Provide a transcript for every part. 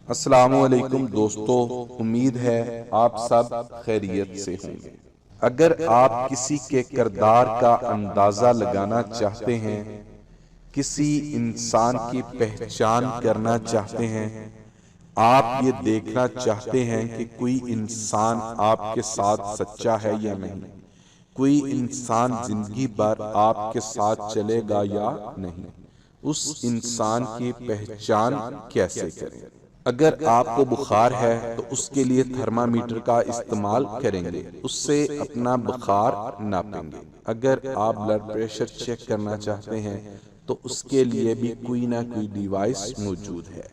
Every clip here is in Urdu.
السلام علیکم دوستو، امید ہے آپ سب خیریت سے ہوں گے۔ اگر آپ کسی کے کردار کا اندازہ لگانا چاہتے ہیں، کسی انسان کی پہچان کرنا چاہتے ہیں، آپ یہ دیکھنا چاہتے ہیں کہ کوئی انسان آپ کے ساتھ سچا ہے یا نہیں، کوئی انسان زندگی بھر آپ کے ساتھ چلے گا یا نہیں، اس انسان کی پہچان کیسے کریں؟ اگر آپ کو بخار ہے تو اس کے لیے تھرمامیٹر کا استعمال کریں گے، اس سے اپنا بخار ناپیں گے۔ اگر آپ بلڈ پریشر چیک کرنا چاہتے ہیں تو اس کے لیے بھی کوئی نہ کوئی ڈیوائس موجود ہے۔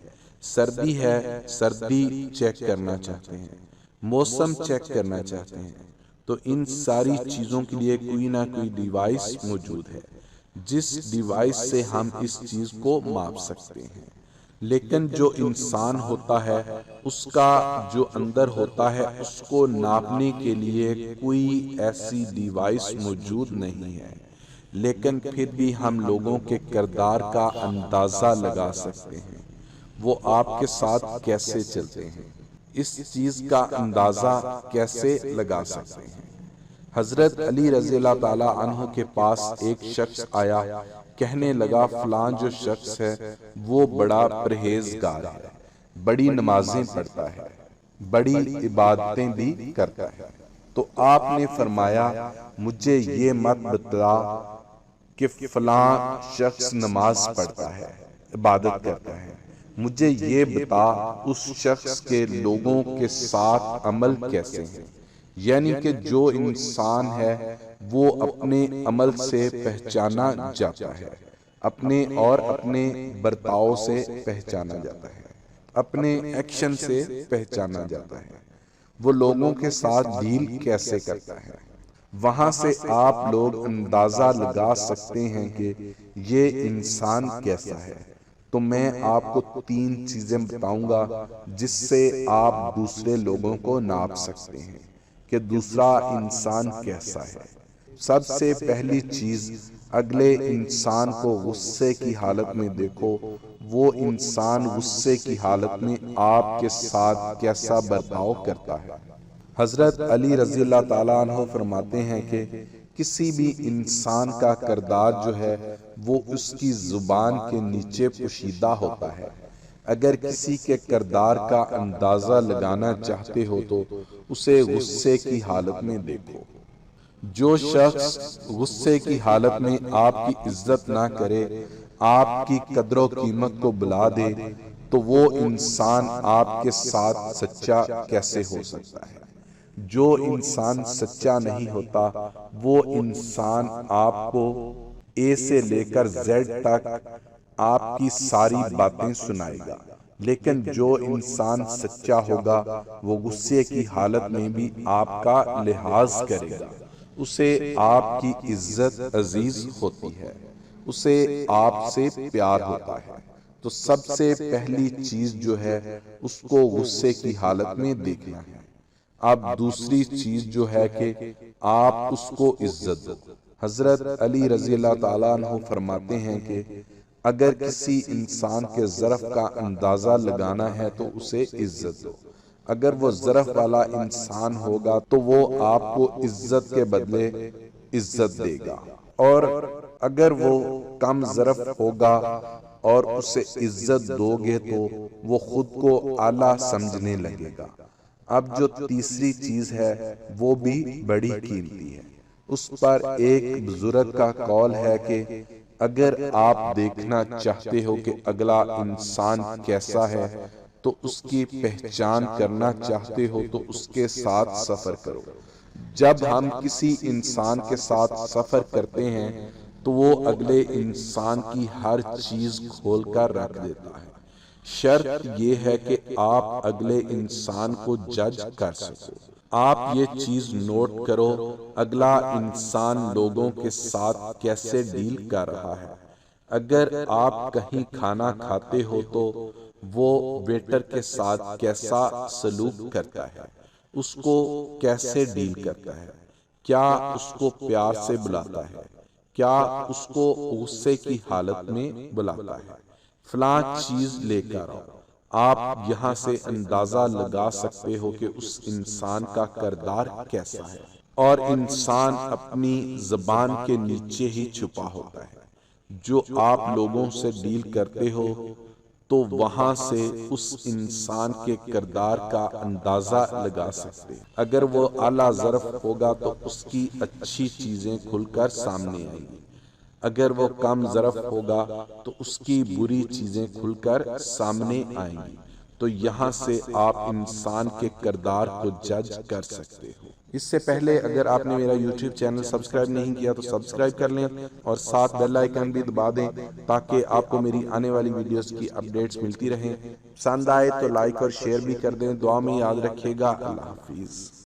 سردی ہے، سردی چیک کرنا چاہتے ہیں، موسم چیک کرنا چاہتے ہیں، تو ان ساری چیزوں کے لیے کوئی نہ کوئی ڈیوائس موجود ہے جس ڈیوائس سے ہم اس چیز کو ماپ سکتے ہیں۔ لیکن جو انسان ہوتا ہے، اس کا جو اندر ہوتا ہے، اس کو ناپنے کے لیے کوئی ایسی ڈیوائس موجود نہیں ہے، لیکن پھر بھی ہم لوگوں کے کردار کا اندازہ لگا سکتے ہیں، وہ آپ کے ساتھ کیسے چلتے ہیں، اس چیز کا اندازہ کیسے لگا سکتے ہیں۔ حضرت علی رضی اللہ تعالی عنہ کے پاس ایک شخص آیا، کہنے لگا فلاں جو شخص ہے وہ بڑا پرہیزگار ہے، بڑی نمازیں پڑھتا ہے، بڑی عبادتیں بھی کرتا ہے۔ تو آپ نے فرمایا مجھے یہ مت بتلا کہ فلاں شخص نماز پڑھتا ہے، عبادت کرتا ہے، مجھے یہ بتا اس شخص کے لوگوں کے ساتھ عمل کیسے ہیں، یعنی کہ جو انسان ہے وہ اپنے عمل سے پہچانا جاتا ہے، اپنے اور اپنے برتاؤ سے پہچانا جاتا ہے، اپنے ایکشن سے پہچانا جاتا ہے، وہ لوگوں کے ساتھ ڈیل کیسے کرتا ہے۔ وہاں سے آپ لوگ اندازہ لگا سکتے ہیں کہ یہ انسان کیسا ہے۔ تو میں آپ کو 3 چیزیں بتاؤں گا جس سے آپ دوسرے لوگوں کو ناپ سکتے ہیں کہ دوسرا انسان کیسا ہے۔ سب سے پہلی چیز، اگلے انسان کو غصے کی حالت میں دیکھو، وہ انسان غصے کی حالت میں آپ کے ساتھ کیسا برتاؤ کرتا ہے۔ حضرت علی رضی اللہ تعالیٰ عنہ فرماتے ہیں کہ کسی بھی انسان کا کردار جو ہے وہ اس کی زبان کے نیچے پوشیدہ ہوتا ہے۔ اگر کسی کے کردار کا اندازہ لگانا چاہتے ہو تو اسے غصے کی حالت میں دیکھو۔ جو شخص غصے کی حالت میں آپ کی عزت نہ کرے، آپ کی قدر و قیمت کو بلا دے، تو وہ انسان آپ کے ساتھ سچا کیسے ہو سکتا ہے۔ جو انسان سچا نہیں ہوتا، وہ انسان آپ کو اے سے لے کر زیڈ تک آپ کی ساری باتیں سنائے گا، لیکن جو انسان سچا ہوگا وہ غصے کی حالت میں بھی آپ کا لحاظ کرے گا، اسے آپ کی عزت عزیز ہوتی ہے، اسے آپ سے پیار ہوتا ہے۔ تو سب سے پہلی چیز جو ہے اس کو غصے کی حالت میں دیکھنا ہے۔ اب دوسری چیز جو ہے کہ آپ اس کو عزت دو۔ حضرت علی رضی اللہ تعالیٰ عنہ فرماتے ہیں کہ اگر کسی انسان کے ظرف کا اندازہ لگانا ہے تو اسے عزت دو۔ اگر وہ ظرف والا انسان ہوگا تو وہ آپ کو عزت کے بدلے عزت دے گا، اور اگر وہ کم ظرف ہوگا اور اسے عزت دو گے تو وہ خود کو اعلیٰ سمجھنے لگے گا۔ اب جو تیسری چیز ہے وہ بھی بڑی قیمتی ہے۔ اس پر ایک بزرگ کا قول ہے کہ اگر آپ دیکھنا چاہتے ہو کہ اگلا انسان کیسا ہے تو اس کی پہچان کرنا چاہتے ہو تو اس کے ساتھ سفر کرو۔ جب ہم کسی انسان کے ساتھ سفر کرتے ہیں تو وہ اگلے انسان کی ہر چیز کھول کر رکھ دیتا ہے۔ شرط یہ ہے کہ آپ اگلے انسان کو جج کر سکو۔ آپ یہ چیز نوٹ کرو، اگلا انسان لوگوں کے ساتھ کیسے ڈیل کر رہا ہے۔ اگر آپ کہیں کھانا کھاتے ہو تو وہ ویٹر کے ساتھ کیسا سلوک کرتا ہے، اس کو کیسے ڈیل کرتا ہے، کیا اس کو پیار سے بلاتا ہے، کیا اس کو غصے کی حالت میں بلاتا ہے، فلاں چیز لے کر آؤ، آپ یہاں سے اندازہ لگا سکتے ہو کہ اس انسان کا کردار کیسا ہے، اور انسان اپنی زبان کے نیچے ہی چھپا ہوتا ہے۔ جو آپ لوگوں سے ڈیل کرتے ہو تو وہاں سے اس انسان کے کردار کا اندازہ لگا سکتے ہیں۔ اگر وہ اعلیٰ ظرف ہوگا تو اس کی اچھی چیزیں کھل کر سامنے آئیں گی، اگر وہ کم ظرف ہوگا تو اس کی بری چیزیں کھل کر سامنے آئیں گی۔ تو یہاں سے آپ انسان کے کردار کو جج کر سکتے ہو۔ اس سے پہلے اگر آپ نے میرا یوٹیوب چینل سبسکرائب نہیں کیا تو سبسکرائب کر لیں، اور ساتھ بیل آئیکن بھی دبا دیں تاکہ آپ کو میری آنے والی ویڈیوز کی اپڈیٹس ملتی رہیں۔ پسند آئے تو لائک اور شیئر بھی کر دیں۔ دعا میں یاد رکھیے گا۔ اللہ حافظ۔